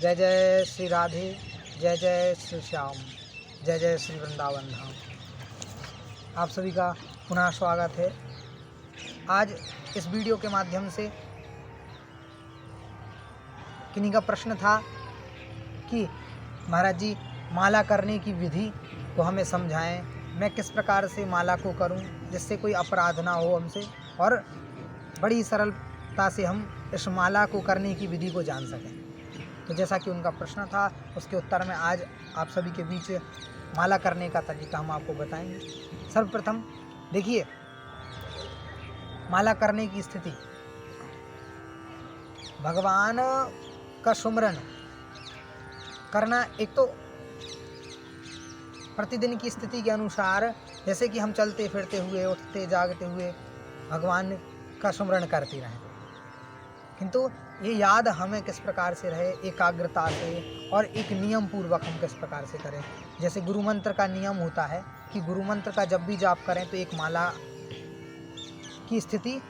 जय जय श्री राधे, जय जय श्री श्याम, जय जय श्री वृंदावन धाम। आप सभी का पुनः स्वागत है। आज इस वीडियो के माध्यम से किन्हीं का प्रश्न था कि महाराज जी माला करने की विधि को हमें समझाएं, मैं किस प्रकार से माला को करूं जिससे कोई अपराध ना हो हमसे और बड़ी सरलता से हम इस माला को करने की विधि को जान सकें। तो जैसा कि उनका प्रश्न था उसके उत्तर में आज आप सभी के बीच माला करने का तरीका हम आपको बताएंगे। सर्वप्रथम देखिए, माला करने की स्थिति, भगवान का सुमरन करना एक तो प्रतिदिन की स्थिति के अनुसार, जैसे कि हम चलते फिरते हुए, उठते जागते हुए भगवान का सुमरन करते रहें, किंतु ये याद हमें किस प्रकार से रहे, एकाग्रता से और एक नियम पूर्वक हम किस प्रकार से करें। जैसे गुरु मंत्र का नियम होता है कि गुरु मंत्र का जब भी जाप करें तो एक माला की स्थिति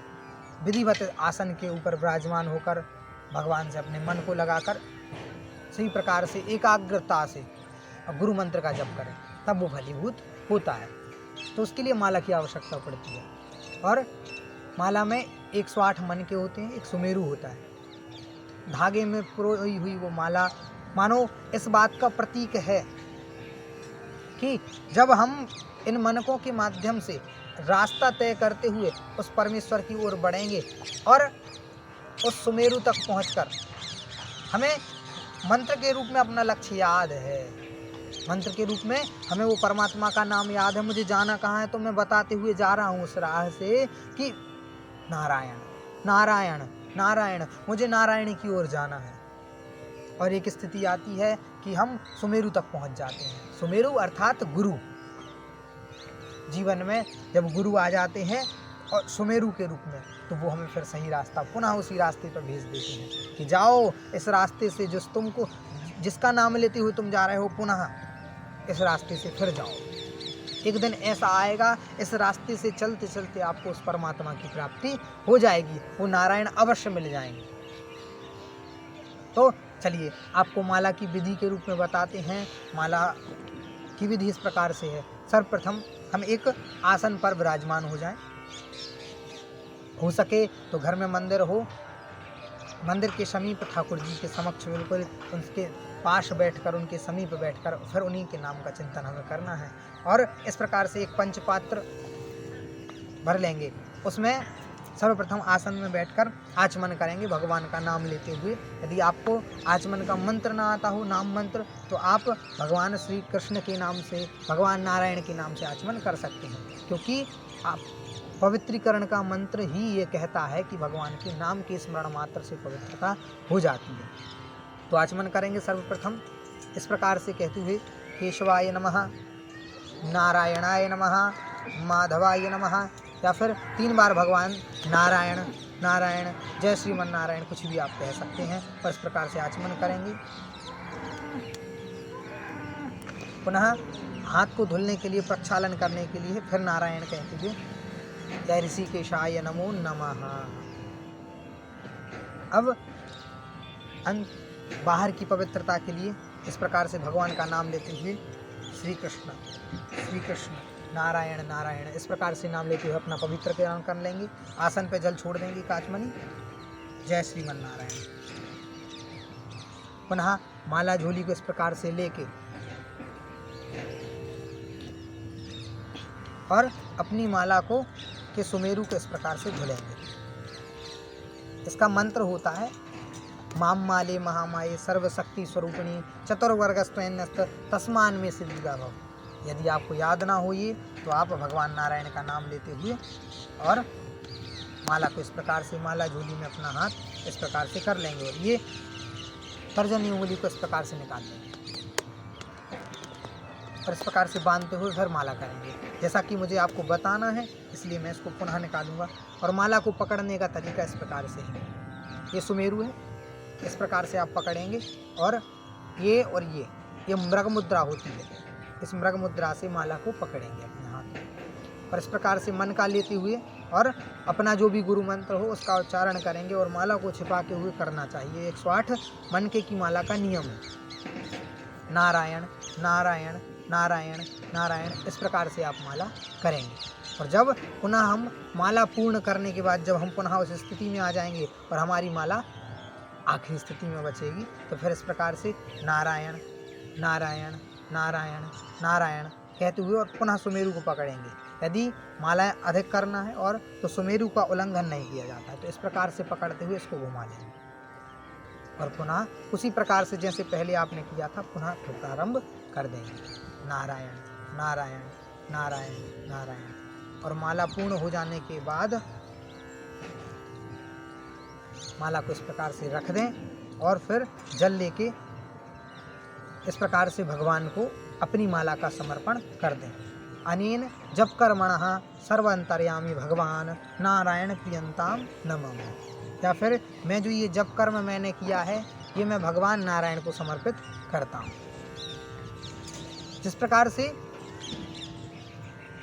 विधिवत आसन के ऊपर विराजमान होकर भगवान से अपने मन को लगाकर सही प्रकार से एकाग्रता से गुरु मंत्र का जप करें, तब वो फलीभूत होता है। तो उसके लिए माला की आवश्यकता पड़ती है। और माला में 108 मन के होते हैं, एक सुमेरु होता है। धागे में पिरोई हुई वो माला मानो इस बात का प्रतीक है कि जब हम इन मनकों के माध्यम से रास्ता तय करते हुए उस परमेश्वर की ओर बढ़ेंगे और उस सुमेरु तक पहुंचकर हमें मंत्र के रूप में अपना लक्ष्य याद है, मंत्र के रूप में हमें वो परमात्मा का नाम याद है, मुझे जाना कहाँ है, तो मैं बताते हुए जा रहा हूँ उस राह से कि नारायण नारायण नारायण, मुझे नारायण की ओर जाना है। और एक स्थिति आती है कि हम सुमेरु तक पहुंच जाते हैं। सुमेरु अर्थात गुरु। जीवन में जब गुरु आ जाते हैं और सुमेरु के रूप में, तो वो हमें फिर सही रास्ता पुनः उसी रास्ते पर भेज देते हैं कि जाओ इस रास्ते से जिसका नाम लेते हुए तुम जा रहे हो, पुनः इस रास्ते से फिर जाओ। एक दिन ऐसा आएगा, इस रास्ते से चलते चलते आपको उस परमात्मा की प्राप्ति हो जाएगी, वो नारायण अवश्य मिल जाएंगे। तो चलिए आपको माला की विधि के रूप में बताते हैं। माला की विधि इस प्रकार से है। सर्वप्रथम हम एक आसन पर विराजमान हो जाएं। हो सके तो घर में मंदिर हो, मंदिर के समीप ठाकुर जी के समक्ष बिल्कुल उनके पास बैठकर, उनके समीप बैठकर फिर उन्हीं के नाम का चिंतन हमें करना है। और इस प्रकार से एक पंचपात्र भर लेंगे, उसमें सर्वप्रथम आसन में बैठकर आचमन करेंगे भगवान का नाम लेते हुए। यदि आपको आचमन का मंत्र ना आता हो, नाम मंत्र, तो आप भगवान श्री कृष्ण के नाम से, भगवान नारायण के नाम से आचमन कर सकते हैं, क्योंकि आप पवित्रीकरण का मंत्र ही ये कहता है कि भगवान के नाम के स्मरण मात्र से पवित्रता हो जाती है। तो आचमन करेंगे सर्वप्रथम इस प्रकार से कहते हुए, केशवाय नमः, नारायणाय नमः, माधवाय नमः, या फिर 3 बार भगवान नारायण नारायण, जय श्रीमन नारायण, कुछ भी आप कह सकते हैं। और इस प्रकार से आचमन करेंगे। पुनः हाथ को धुलने के लिए, प्रक्षालन करने के लिए फिर नारायण कहते हुए, जय ऋषिकेशाय नमो नमः। अब बाहर की पवित्रता के लिए इस प्रकार से भगवान का नाम लेते हुए श्री कृष्ण नारायण नारायण, इस प्रकार से नाम लेते हुए अपना पवित्र करण कर लेंगे। आसन पे जल छोड़ देंगे काचमनी, जय श्रीमन नारायण। पुनः माला झोली को इस प्रकार से लेके और अपनी माला को के सुमेरु को इस प्रकार से धुलेंगे। इसका मंत्र होता है, माम माले महामाये सर्वशक्ति स्वरूपिणी चतुर्वर्गस्त्वन्यस्त तस्मान में सिद्धिदा भव। यदि आपको याद ना हो ये, तो आप भगवान नारायण का नाम लेते हुए और माला को इस प्रकार से, माला झोली में अपना हाथ इस प्रकार से कर लेंगे और ये तर्जनी उंगली को इस प्रकार से निकाल लेंगे और इस प्रकार से बांधते हुए फिर माला करेंगे। जैसा कि मुझे आपको बताना है इसलिए मैं इसको पुनः निकालूंगा। और माला को पकड़ने का तरीका इस प्रकार से है। ये सुमेरु है, इस प्रकार से आप पकड़ेंगे और ये मृग मुद्रा होती है। इस मृग मुद्रा से माला को पकड़ेंगे अपने हाथ में और इस प्रकार से मन का लेते हुए और अपना जो भी गुरु मंत्र हो उसका उच्चारण करेंगे और माला को छिपा के हुए करना चाहिए। 108 मनके की माला का नियम है। नारायण नारायण नारायण नारायण, इस प्रकार से आप माला करेंगे। और जब पुनः हम माला पूर्ण करने के बाद जब हम पुनः उस स्थिति में आ जाएंगे और हमारी माला आखिरी स्थिति में बचेगी, तो फिर इस प्रकार से नारायण नारायण नारायण नारायण कहते हुए और पुनः सुमेरु को पकड़ेंगे। यदि मालाएं अधिक करना है और तो सुमेरु का उल्लंघन नहीं किया जाता है, तो इस प्रकार से पकड़ते हुए इसको घुमा लेंगे और पुनः उसी प्रकार से जैसे पहले आपने किया था पुनः फिर प्रारंभ कर देंगे। नारायण नारायण नारायण नारायण। और माला पूर्ण हो जाने के बाद माला को इस प्रकार से रख दें और फिर जल लेके इस प्रकार से भगवान को अपनी माला का समर्पण कर दें। अनेन जप कर्मणः सर्वअंतर्यामी भगवान नारायण प्रियंताम नमः। या फिर मैं जो ये जप कर्म मैंने किया है ये मैं भगवान नारायण को समर्पित करता हूँ। जिस प्रकार से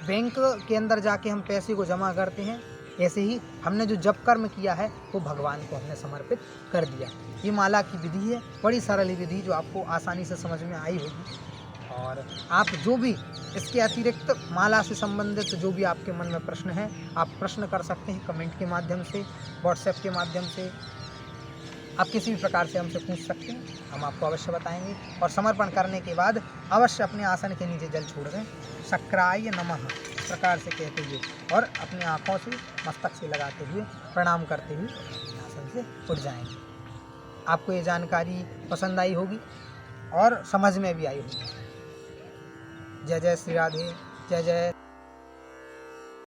बैंक के अंदर जाके हम पैसे को जमा करते हैं, ऐसे ही हमने जो जप कर्म किया है वो भगवान को हमने समर्पित कर दिया। ये माला की विधि है, बड़ी सरल विधि जो आपको आसानी से समझ में आई होगी। और आप जो भी इसके अतिरिक्त माला से संबंधित जो भी आपके मन में प्रश्न है आप प्रश्न कर सकते हैं कमेंट के माध्यम से, व्हाट्सएप के माध्यम से, आप किसी भी प्रकार से हमसे पूछ सकते हैं, हम आपको अवश्य बताएंगे। और समर्पण करने के बाद अवश्य अपने आसन के नीचे जल छोड़ दें, शक्राय नमः इस प्रकार से कहते हुए और अपनी आँखों से मस्तक से लगाते हुए प्रणाम करते हुए आसन से उठ जाएंगे। आपको ये जानकारी पसंद आई होगी और समझ में भी आई होगी। जय जय श्री राधे, जय जय